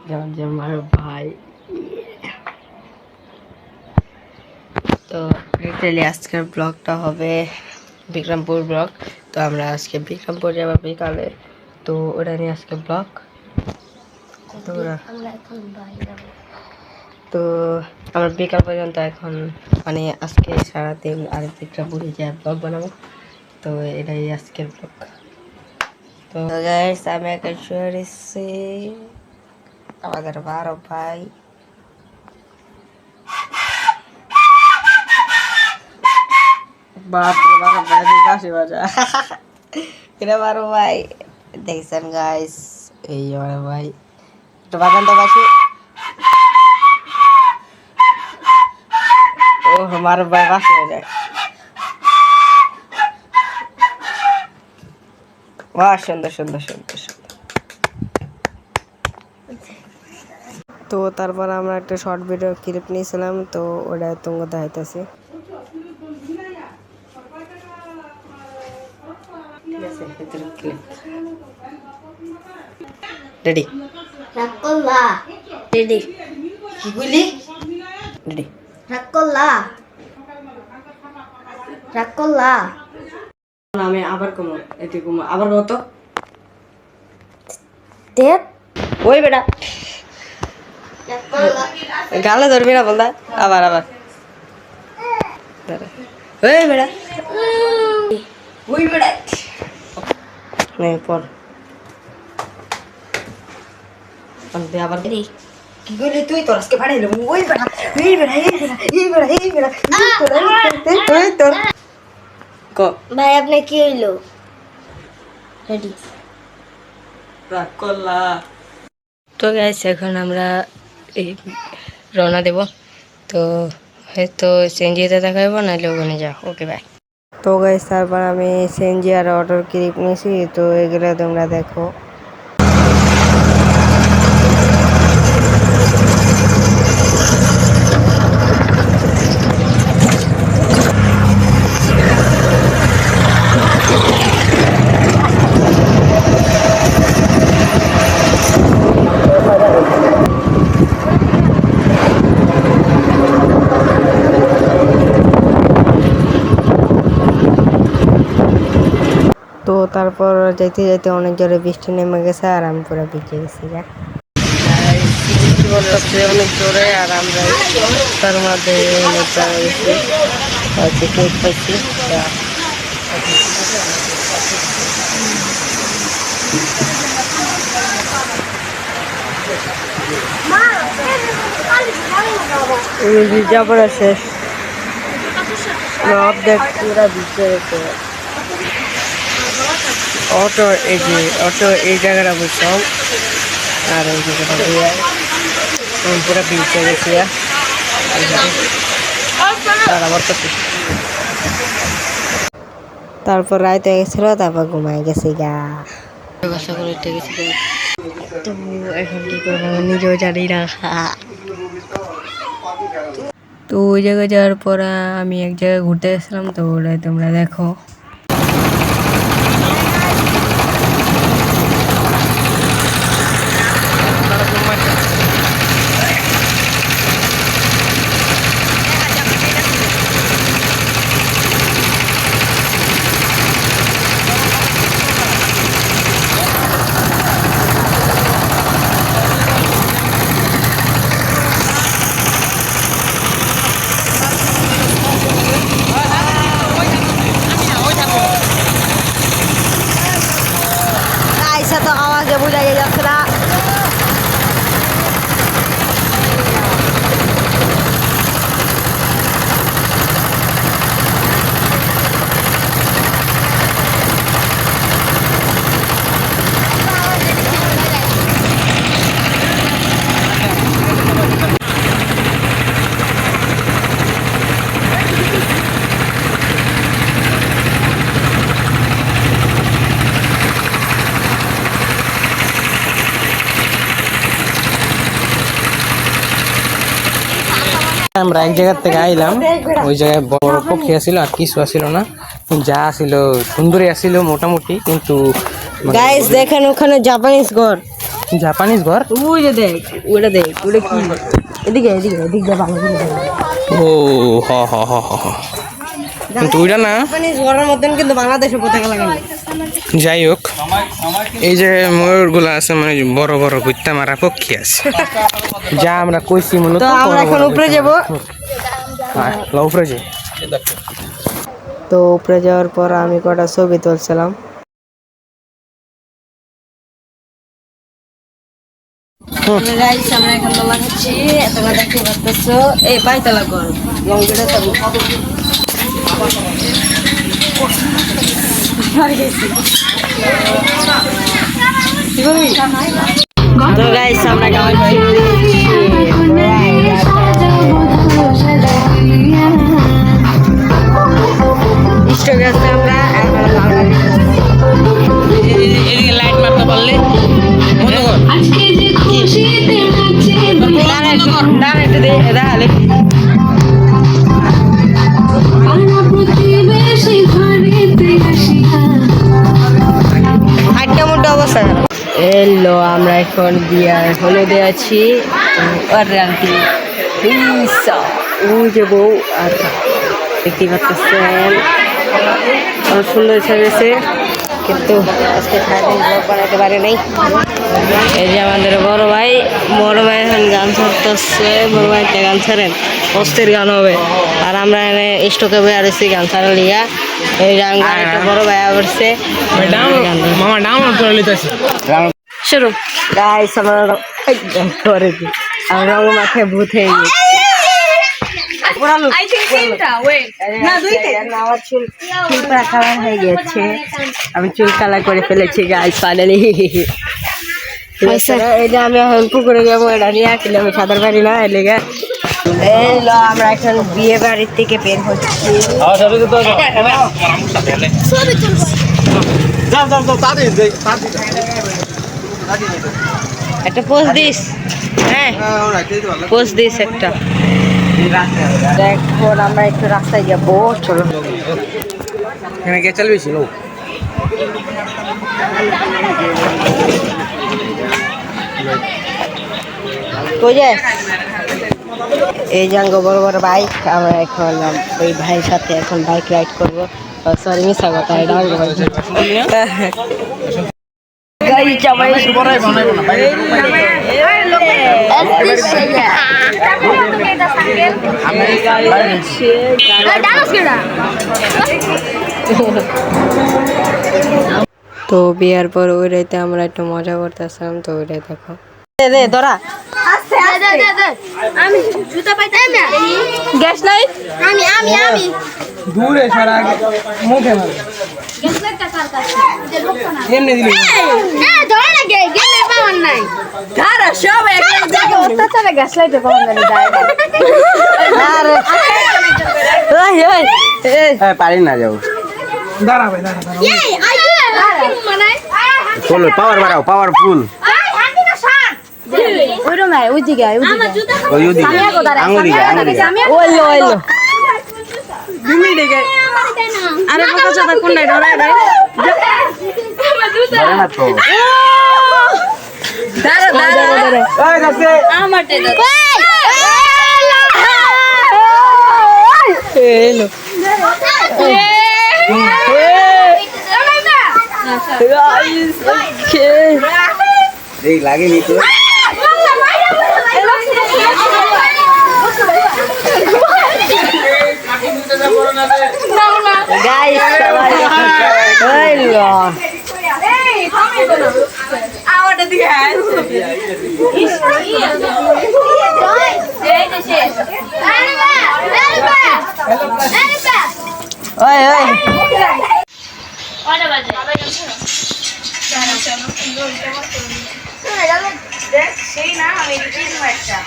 আমার ভাই। তো লিটারালি আজকের ব্লগটা হবে বিক্রমপুর ব্লগ। তো আমরা আজকে বিক্রমপুর যাবো বিকালে, তো ওটা নিয়ে আজকে ব্লগ। তো আমরা বিকাল পর্যন্ত এখন মানে আজকে সারাদিন আর বিক্রমপুরে যা ব্লগ বানাবো, তো এটাই আজকের ব্লগ। তো গাইস আমি এখন শুয়ে এসেছি, আমাদের বড় ভাই। বাপরে বড় ভাই বাসি বাজা এটা বড় ভাই দেখছেন গাইস, এই বড় ভাই একটু বাজান তো বাসি। ও আমার ভাই বাসি বাজা, বাহ সুন্দর সুন্দর সুন্দর সুন্দর। তো তারপর আমরা একটা শর্ট ভিডিও ক্লিপ নিয়েছিলাম, তো ওটা তোমাকে দেখাইতেছি। রেডি রাকল্লা রেডি কি বলি রেডি রাকল্লা রাকল্লা আমি আবার কমো এটি কমো আবার কত দেব ওই বেটা রাকল্লা গালে ধরবি না বলদা, আবার আবার ওই বেটা ওই বেটা নে পর আমি আবার রেডি কি কইলি তুই? তোর আজকে বাড়াইলো ওই বেটা এই বেটা এই বেটা এই বেটা এই বেটা এই তোর ক ভাই আপনি কি হইলো? রেডি রাগ করলা। তো গাইস এখন আমরা এই রওনা দেব, তো হয়তো সিএনজিতে দেখাবো নাহলে ওখানে যাও। Okay bye. তো গাইস তারপর আমি সিএনজি আর অটোর ক্লিপ নিয়েছি, তো এগুলো তোমরা দেখো। তো তারপর যাইতে যাইতে অনেক জোরে বৃষ্টি নেমে গেছে আর আমি পুরো ভিজে গেছি। বৃষ্টি পড়তেছে অনেক জোরে আর আমরা তার মধ্যে অনেক জায়গায় কেক পাইছি। ভিজা পড়া শেষ, অর্ধেক পুরা ভিজে গেছে। অটো এই যে অটো এই জায়গাটা বুঝছাম আর এই জায়গাটা পুরা ভিজে গেছি। তারপর রাত হয়ে গেছিল, তারপর ঘুমাই গেছি গা। তো এখন কি করবো নিজেও জানি না। তো ওই জায়গায় যাওয়ার পর আমি এক জায়গায় ঘুরতে গেছিলাম, তো ওটাই তোমরা দেখো। তো আওয়াজে বোঝা যাচ্ছে না। আমরা এক জায়গা থেকে আইলাম, ওই জায়গায় বড় পক্ষী আসিল আর কিছু আসিল না, যা আসিল সুন্দরী আসিল মোটামুটি, কিন্তু গাইস দেখেন ওখানে জাপানিজ ঘর। জাপানিজ ঘর। ওই যে দেখ, ওটা দেখ, ওটা কি? এদিকে এদিকে এদিকে ভালো করে দেখ। ও হ হ হ হ হ। কিন্তু ওইটা না। জাপানিজ ঘরের মতন কিন্তু বাংলাদেশে পতাকা লাগানো। যাই হোক, এই যে ময়ূরগুলো আছে মানে বড় বড় গুত্তা মারা পক্ষী আছে, যা আমরা কইছি মূলত। তো আমরা এখন উপরে যাব। উপরে যাই। তো উপরে যাওয়ার পর আমি কটা ছবি তুলছিলাম। আমরা এখন তলা খাচ্ছি, তোমরা দেখতে পাচ্ছ। এই পাইতলা ঘর লঙ্গিটা তো গাইস আমরা স্টক আছে আমরা এদিকে লাইট মারতে পারলে এলো আমরা এখন বিয়ার হলুদে আছি। ওই যে বউ আর দেখতে পাচ্ছেন সুন্দর সেজেছে, কিন্তু আজকে সারাদিন ব্লগ বানাতে পারে নাই। এই যে আমাদের বড় ভাই এখন গান ছাড়তেছে। বড় ভাই একটা গান ছাড়েন, অস্থির গান হবে। আর আমরা এনে স্টকে বই আছি গান ছাড়া লিয়া। এই যে একটা বড় ভাই আসছে, মামা ডাউনলোড করে লিতেছি। শুরু গাইস আমরা করে দিই। আমরা মাথায় ভূত হয়ে গেছি। আমি চুল কালার করে ফেলেছি গাইস ফাইনালি। এটা আমি এখন পুকুরে যাবো, এটা নিয়ে আসলে আমি সাঁতার পারি না। এলিগে এলো আমরা এখন বিয়ে বাড়ির থেকে বের হচ্ছি। একটা পোস্ট দিস, হ্যাঁ পোস্ট দিস একটা। দেখো আমরা একটু রাস্তায় যাবো, চলো। এখানে কে চলবি ছিল? এই জাঙ্গ বড় বড় বাইক, আমরা এখন ওই ভাইয়ের সাথে এখন বাইক রাইড করবো। সরি মিশা কথা, এটা তো বিয়ার পর ওই রাইতে আমরা একটু মজা করতেছিলাম। তো ওইটাই দেখো ধরা আমি জুতা পাইতে না। গ্যাস লাইট আমি দূরে সারা মুখে মার গ্যাস লাইটটা কার কাছে? এমনি দিলি ধরে না গেলে পাওয়ার নাই। ধারা সব এক জায়গায় অত্যাচারে গ্যাস লাইটে পাওয়া যায় না। আরে এই পারি না যাও। দাঁড়া ভাই দাঁড়া। এই মানে চলো পাওয়ার বাড়াও, পাওয়ারফুল। ওই রুমে ওই দিকে আমার জুতা ওই ওদিকে আঙুলিকে ওইলো ওইলো তুমি দেখে আরে কথা কথা কোন নাই ধরে রে ধরে না তো। দাঁড়া দাঁড়া দাঁড়া ওই কাছে আমারটা এলো এই লাগেনি তো। গাইস হইলো আমারটা দিকে ওই ওই সেই না আমি একটা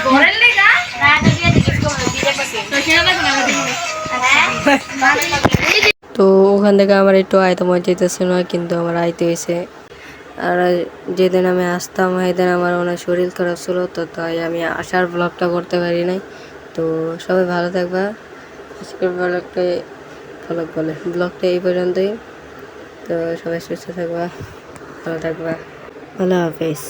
ঘরের লেগা রাটা দিয়ে দিতে পারছি তো সেটা না তো ওখান থেকে আমার একটু আয়তো মজা যেতেছে না, কিন্তু আমার আইতে হয়েছে। আর যেদিন আমি আসতাম সেদিন আমার অনেক শরীর খারাপ ছিল, তো তাই আমি আসার ব্লগটা করতে পারি নাই। তো সবাই ভালো থাকবা। আজকের ব্লগটা এই পর্যন্তই। তো সবাই সুস্থ থাকবা, ভালো থাকবা, আল্লাহ হাফেজ।